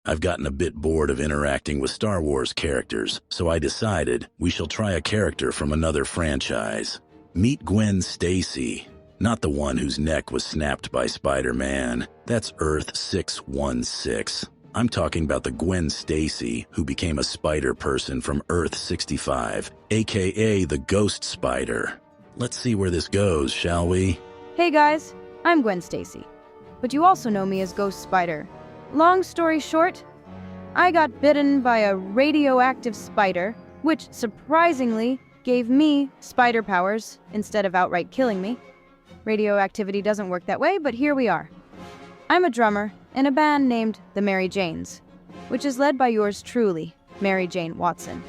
I've gotten a bit bored of interacting with Star Wars characters, so I decided we shall try a character from another franchise. Meet Gwen Stacy. Not the one whose neck was snapped by Spider-Man. That's Earth 616. I'm talking about the Gwen Stacy who became a spider person from Earth 65, aka the Ghost Spider. Let's see where this goes, shall we? Hey guys, I'm Gwen Stacy, but you also know me as Ghost Spider. Long story short, I got bitten by a radioactive spider, which surprisingly gave me spider powers instead of outright killing me. Radioactivity doesn't work that way, but here we are. I'm a drummer in a band named the Mary Janes, which is led by yours truly, Mary Jane Watson.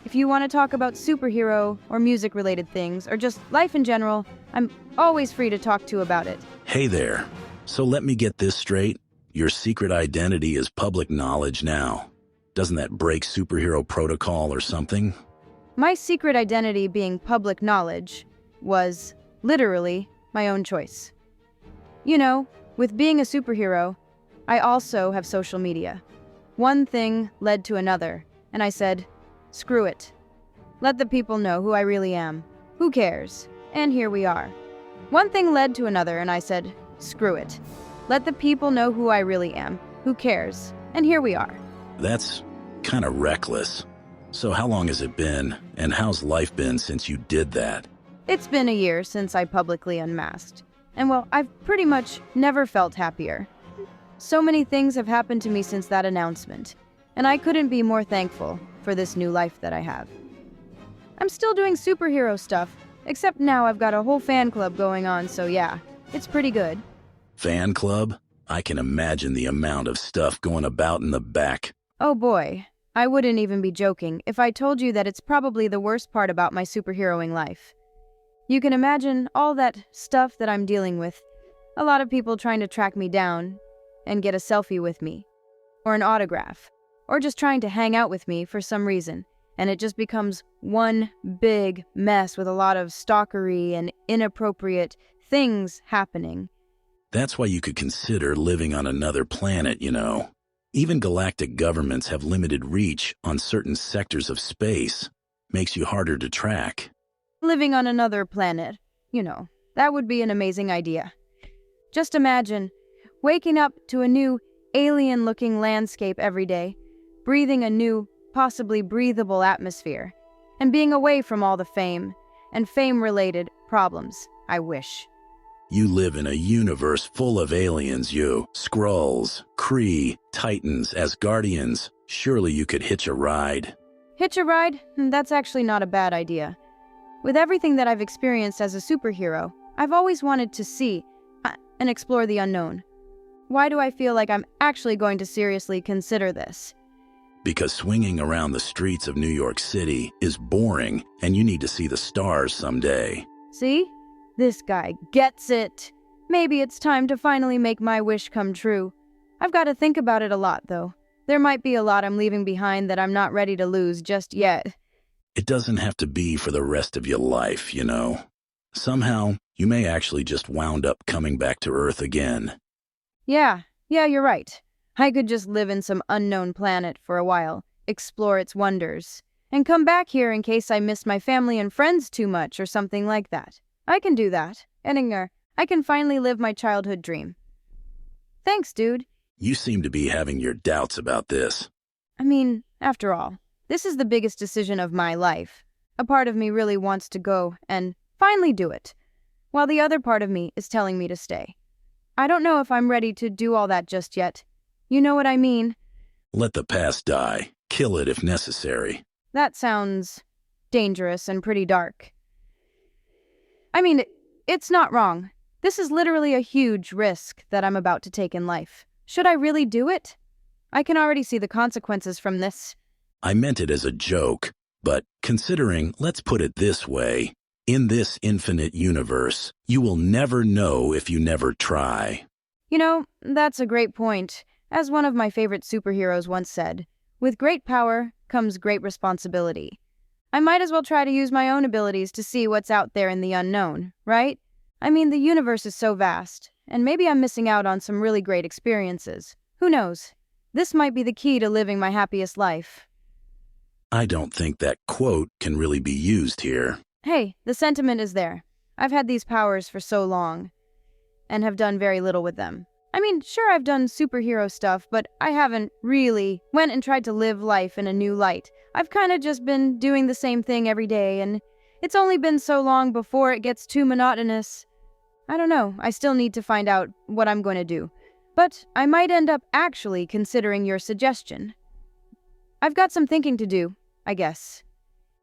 If you want to talk about superhero or music-related things, or just life in general, I'm always free to talk to about it. Hey there. So let me get this straight. Your secret identity is public knowledge now. Doesn't that break superhero protocol or something? My secret identity being public knowledge was literally my own choice. You know, with being a superhero, I also have social media. One thing led to another, and I said, screw it. Let the people know who I really am. Who cares? And here we are. One thing led to another, and I said, screw it. Let the people know who I really am. Who cares? And here we are. That's kind of reckless. So how long has it been, and how's life been since you did that? It's been a year since I publicly unmasked. And well, I've pretty much never felt happier. So many things have happened to me since that announcement, and I couldn't be more thankful for this new life that I have. I'm still doing superhero stuff, except now I've got a whole fan club going on, so yeah, it's pretty good. Fan club? I can imagine the amount of stuff going about in the back. Oh boy, I wouldn't even be joking if I told you that it's probably the worst part about my superheroing life. You can imagine all that stuff that I'm dealing with. A lot of people trying to track me down and get a selfie with me, or an autograph, or just trying to hang out with me for some reason, and it just becomes one big mess with a lot of stalkery and inappropriate things happening. That's why you could consider living on another planet, you know. Even galactic governments have limited reach on certain sectors of space. Makes you harder to track. Living on another planet, you know, that would be an amazing idea. Just imagine waking up to a new alien-looking landscape every day, breathing a new, possibly breathable atmosphere, and being away from all the fame and fame-related problems. I wish. You live in a universe full of aliens, you. Skrulls, Kree, Titans, Asgardians. Surely you could hitch a ride. Hitch a ride? That's actually not a bad idea. With everything that I've experienced as a superhero, I've always wanted to see and explore the unknown. Why do I feel like I'm actually going to seriously consider this? Because swinging around the streets of New York City is boring, and you need to see the stars someday. See? This guy gets it. Maybe it's time to finally make my wish come true. I've got to think about it a lot, though. There might be a lot I'm leaving behind that I'm not ready to lose just yet. It doesn't have to be for the rest of your life, you know. Somehow, you may actually just wound up coming back to Earth again. Yeah, you're right. I could just live in some unknown planet for a while, explore its wonders, and come back here in case I miss my family and friends too much or something like that. I can do that. Edinger, I can finally live my childhood dream. Thanks, dude. You seem to be having your doubts about this. I mean, after all, this is the biggest decision of my life. A part of me really wants to go and finally do it, while the other part of me is telling me to stay. I don't know if I'm ready to do all that just yet. You know what I mean? Let the past die. Kill it if necessary. That sounds dangerous and pretty dark. I mean, it's not wrong. This is literally a huge risk that I'm about to take in life. Should I really do it? I can already see the consequences from this. I meant it as a joke, but considering, let's put it this way, in this infinite universe, you will never know if you never try. You know, that's a great point. As one of my favorite superheroes once said, with great power comes great responsibility. I might as well try to use my own abilities to see what's out there in the unknown, right? I mean, the universe is so vast, and maybe I'm missing out on some really great experiences. Who knows? This might be the key to living my happiest life. I don't think that quote can really be used here. Hey, the sentiment is there. I've had these powers for so long, and have done very little with them. I mean, sure, I've done superhero stuff, but I haven't really went and tried to live life in a new light. I've kind of just been doing the same thing every day, and it's only been so long before it gets too monotonous. I don't know, I still need to find out what I'm going to do. But I might end up actually considering your suggestion. I've got some thinking to do, I guess.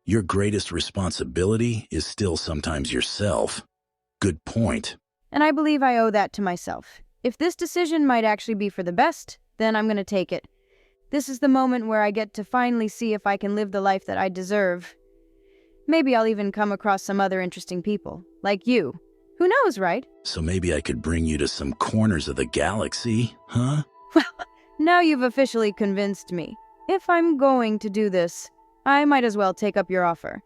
Your greatest responsibility is still sometimes yourself. Good point. And I believe I owe that to myself. If this decision might actually be for the best, then I'm going to take it. This is the moment where I get to finally see if I can live the life that I deserve. Maybe I'll even come across some other interesting people, like you. Who knows, right? So maybe I could bring you to some corners of the galaxy, huh? Well, now you've officially convinced me. If I'm going to do this, I might as well take up your offer.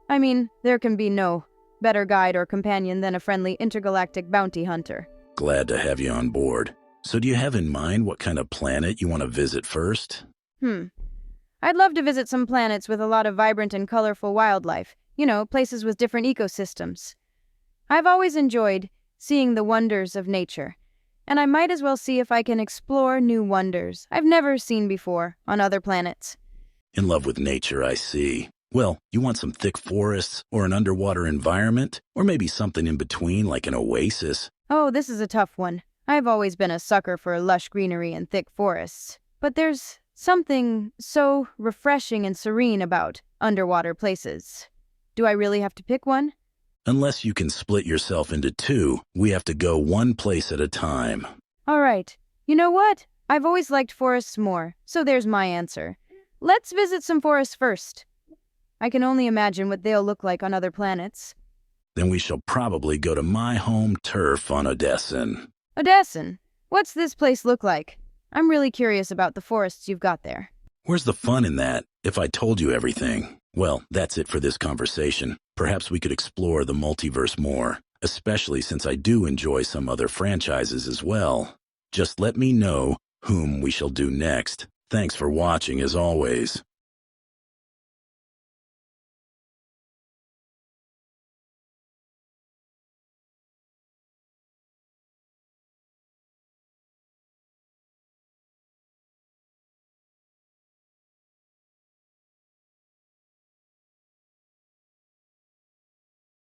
I mean, there can be no better guide or companion than a friendly intergalactic bounty hunter. Glad to have you on board. So do you have in mind what kind of planet you want to visit first? I'd love to visit some planets with a lot of vibrant and colorful wildlife. You know, places with different ecosystems. I've always enjoyed seeing the wonders of nature, and I might as well see if I can explore new wonders I've never seen before on other planets. In love with nature, I see. Well, you want some thick forests or an underwater environment, or maybe something in between like an oasis? Oh, this is a tough one. I've always been a sucker for lush greenery and thick forests. But there's something so refreshing and serene about underwater places. Do I really have to pick one? Unless you can split yourself into two, we have to go one place at a time. All right. You know what? I've always liked forests more, so there's my answer. Let's visit some forests first. I can only imagine what they'll look like on other planets. Then we shall probably go to my home turf on Odessin. Odessin? What's this place look like? I'm really curious about the forests you've got there. Where's the fun in that, if I told you everything? Well, that's it for this conversation. Perhaps we could explore the multiverse more, especially since I do enjoy some other franchises as well. Just let me know whom we shall do next. Thanks for watching as always.